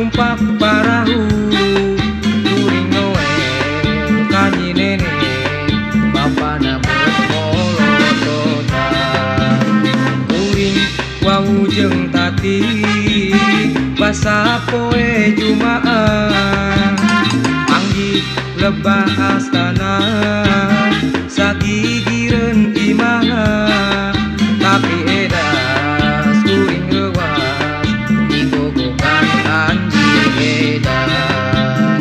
tumpak parahu kuring Noel kanyi nenek bapana bermolototan kuring wau jeung tati basa poe Jumaah panggih lebah astana sagigireun imahna tapi edas kuring leuwas digogokan anjing edan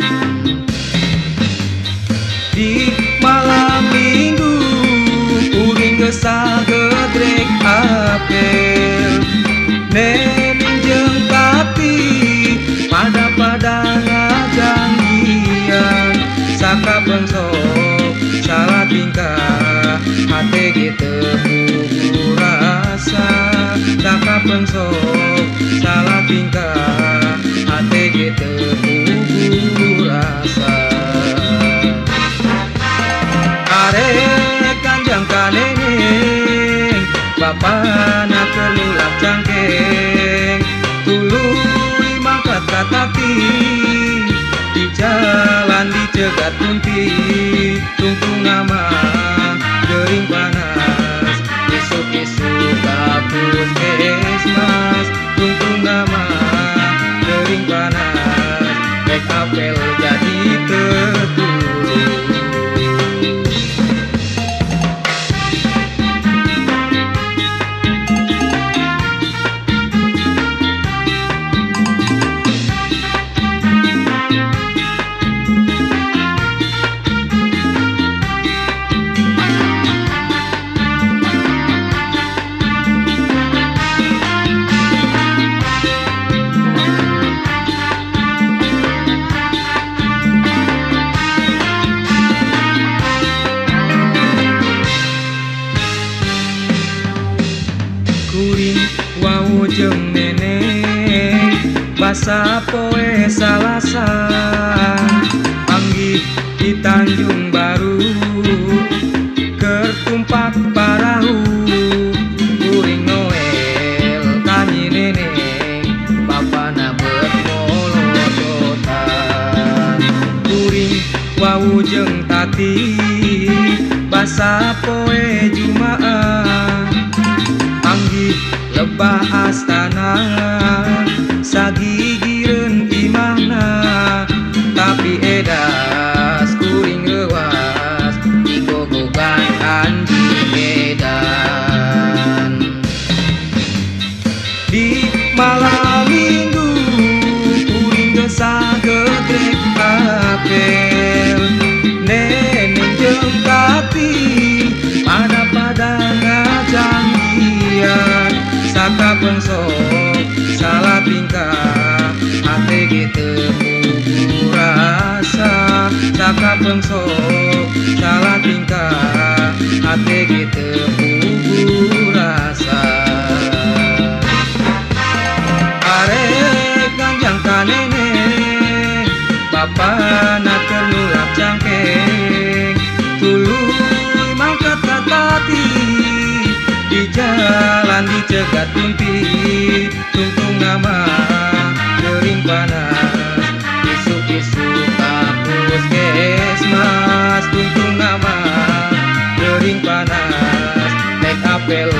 di malam minggu kuring geus sagedrek apel nening jeung tati pada ngajanggian sakabeung sok salah tingkah hate gitu rasa sakabeung sok salah tingkah hate gitu rasa arek kanjang kaneneng bapana kelulak cangkeng tuluy mangkat ka tati di jalan dicegat kunti tungtung nama gering panas isuk-isuk ka puskesmas tungtung nama gering panas rek apel jadi tertulung kuring wau jeung nenek basa poe Salasa panggih di Tanjung Baru keur tumpak parahu kuring Noel kanyi nenek bapana bermolototan kuring wau jeung tati basa poe Jumaah panggih lebah astana sagigireun imahna tapi edas kuring leuwas digogogan anjing edan di malam minggu kuring geus sagedrek apel neneng jeung tati pada ngajanggian sakabeung sok salah tingkah hate gitu rasa sakabeung sok salah tingkah hate gitu rasa arek kanjang kaneneng bapana keur nulak cangkeng tuluy mangkat ka tati di jalan dicegat kunti tungtung nama gering panas isuk-isuk ka puskesmas tungtung nama gering panas naik apel